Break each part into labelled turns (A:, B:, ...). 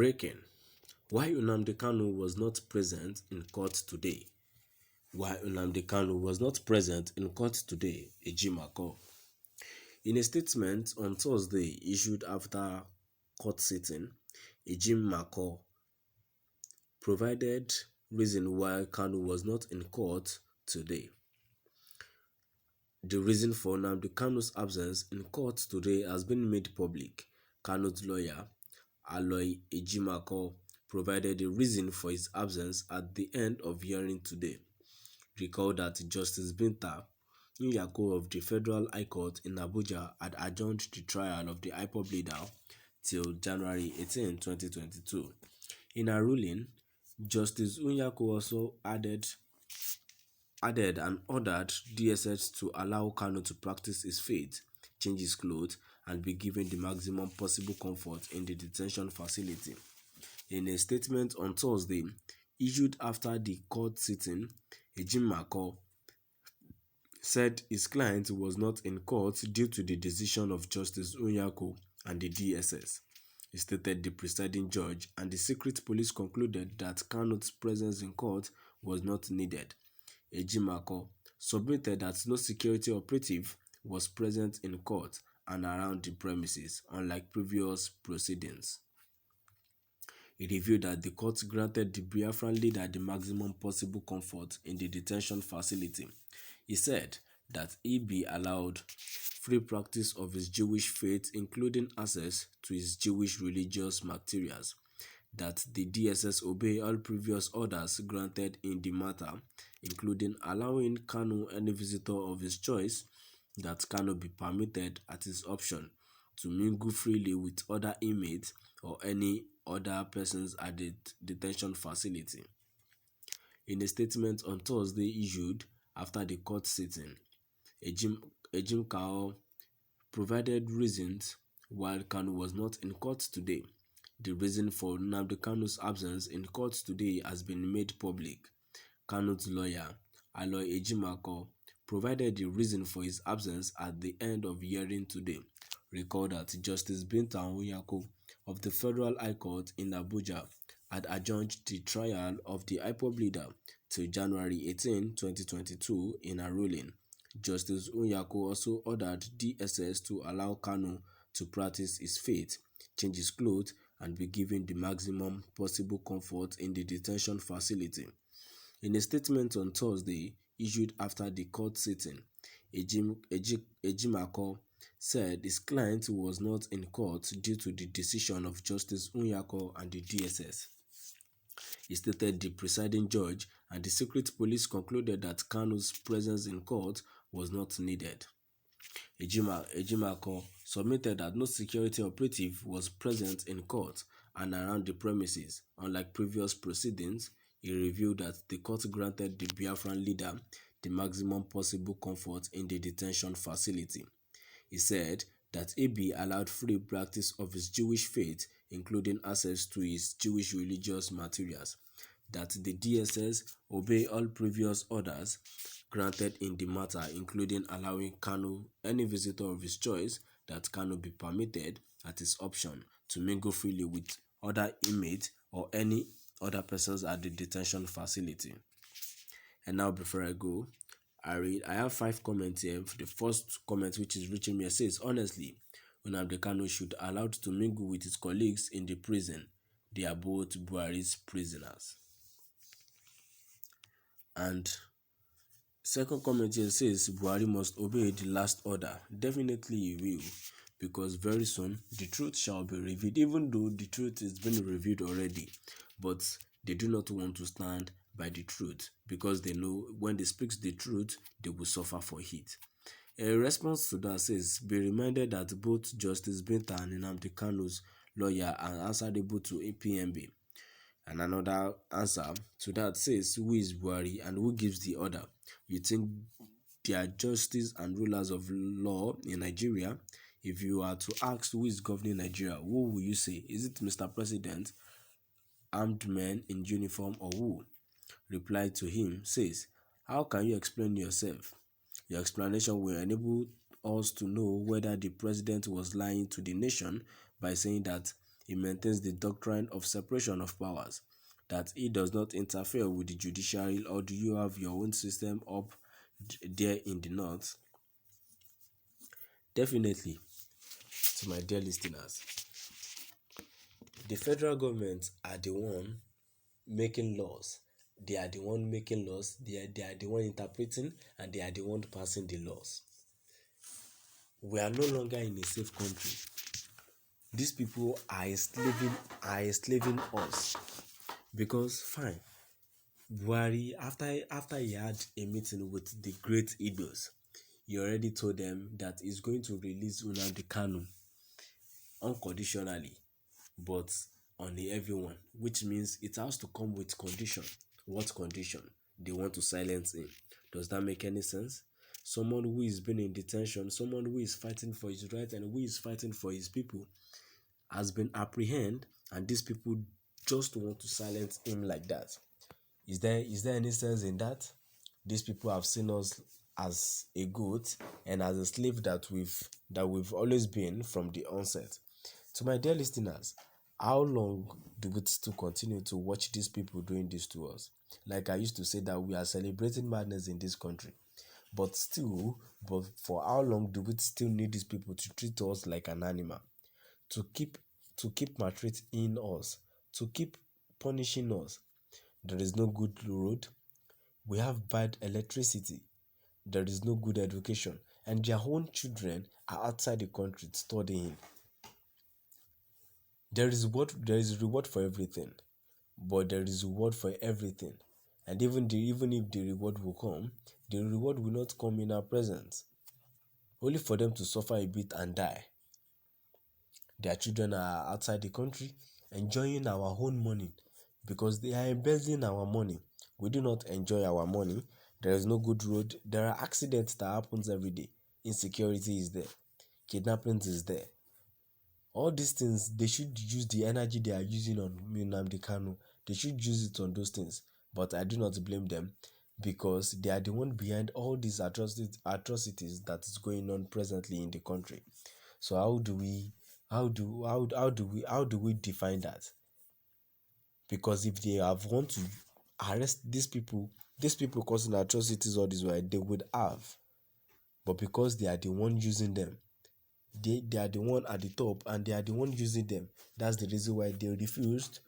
A: Breaking: Why Nnamdi Kanu was not present in court today. Why Nnamdi Kanu was not present in court today, Ejimako. In a statement on Thursday issued after court sitting, Ejimako provided reason why Kanu was not in court today. The reason for Nnamdi Kanu's absence in court today has been made public. Kanu's lawyer, Aloy Ejimako, provided a reason for his absence at the end of hearing today. Recall that Justice Binta Nyako of the Federal High Court in Abuja had adjourned the trial of the IPOB leader till January 18, 2022. In her ruling, Justice Nyako also added and ordered DSS to allow Kanu to practice his faith, change his clothes, and be given the maximum possible comfort in the detention facility. In a statement on Thursday, issued after the court sitting, Ejimako said his client was not in court due to the decision of Justice Nyako and the DSS. He stated the presiding judge and the secret police concluded that Kanu's presence in court was not needed. Ejimako submitted that no security operative was present in court and around the premises, unlike previous proceedings. He revealed that the court granted the Biafran leader the maximum possible comfort in the detention facility. He said that he be allowed free practice of his Jewish faith, including access to his Jewish religious materials, that the DSS obey all previous orders granted in the matter, including allowing Kanu any visitor of his choice, that Kanu be permitted at his option to mingle freely with other inmates or any other persons at the detention facility. In a statement on Thursday issued after the court sitting, Ejimako provided reasons why Kanu was not in court today. The reason for Nnamdi Kanu's absence in court today has been made public. Kanu's lawyer, Aloy Ejimako, provided the reason for his absence at the end of hearing today. Recall that Justice Binta Nyako of the Federal High Court in Abuja had adjourned the trial of the IPOB leader till January 18, 2022 in a ruling. Justice Nyako also ordered DSS to allow Kanu to practice his faith, change his clothes, and be given the maximum possible comfort in the detention facility. In a statement on Thursday issued after the court sitting, Ejimako said his client was not in court due to the decision of Justice Nyako and the DSS. He stated the presiding judge and the secret police concluded that Kanu's presence in court was not needed. Ejimako submitted that no security operative was present in court and around the premises. Unlike previous proceedings, he revealed that the court granted the Biafran leader the maximum possible comfort in the detention facility. He said that he be allowed free practice of his Jewish faith, including access to his Jewish religious materials, that the DSS obey all previous orders granted in the matter, including allowing Kanu any visitor of his choice, that Kanu be permitted at his option to mingle freely with other inmates or any other persons at the detention facility. And now before I go, I have 5 comments here. The first comment which is reaching me says, honestly, Nnamdi Kanu should be allowed to mingle with his colleagues in the prison. They are both Buhari's prisoners. And second comment here says, Buhari must obey the last order. Definitely he will, because very soon the truth shall be revealed, even though the truth is being revealed already. But they do not want to stand by the truth because they know when they speak the truth, they will suffer for it. A response to that says, be reminded that both Justice Binta and Nnamdi Kanu's lawyer are answerable to APMB. And another answer to that says, who is Buhari and who gives the order? You think they are justice and rulers of law in Nigeria? If you are to ask who is governing Nigeria, who will you say? Is it Mr. President, armed men in uniform, or who? Reply to him says, how can you explain yourself? Your explanation will enable us to know whether the president was lying to the nation by saying that He maintains the doctrine of separation of powers, that he does not interfere with the judiciary. Or do you have your own system up there in the north? Definitely, to my dear listeners, the federal government are the one making laws. They are the one making laws, they are the one interpreting, and they are the one passing the laws. We are no longer in a safe country. These people are enslaving us. Because fine, Buhari, after he had a meeting with the great Igbos, he already told them that he's going to release Nnamdi Kanu unconditionally, but on the everyone, which means it has to come with condition. What condition? They want to silence him. Does that make any sense? Someone who is been in detention, someone who is fighting for his right and who is fighting for his people, has been apprehended, and these people just want to silence him like that. Is there any sense in that? These people have seen us as a goat and as a slave that we've always been from the onset. To my dear listeners, how long do we still continue to watch these people doing this to us? Like I used to say that we are celebrating madness in this country. But for how long do we still need these people to treat us like an animal? To keep maltreating us, to keep punishing us. There is no good road. We have bad electricity. There is no good education. And their own children are outside the country studying. There is reward for everything. But there is reward for everything. And even if the reward will come, the reward will not come in our presence. Only for them to suffer a bit and die. Their children are outside the country enjoying our own money because they are embezzling our money. We do not enjoy our money. There is no good road. There are accidents that happens every day. Insecurity is there. Kidnappings is there. All these things, they should use the energy they are using on Nnamdi Kanu. They should use it on those things. But I do not blame them because they are the one behind all these atrocities that is going on presently in the country. So how do we define that? Because if they have want to arrest these people causing atrocities all this way, they would have. But because they are the one using them, they are the one at the top and they are the one using them. That's the reason why they refused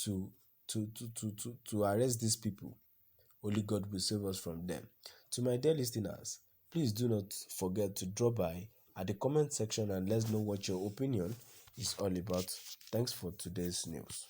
A: to to arrest these people. Only God will save us from them. To my dear listeners, please do not forget to drop by at the comment section and let's know what your opinion is all about. Thanks for today's news.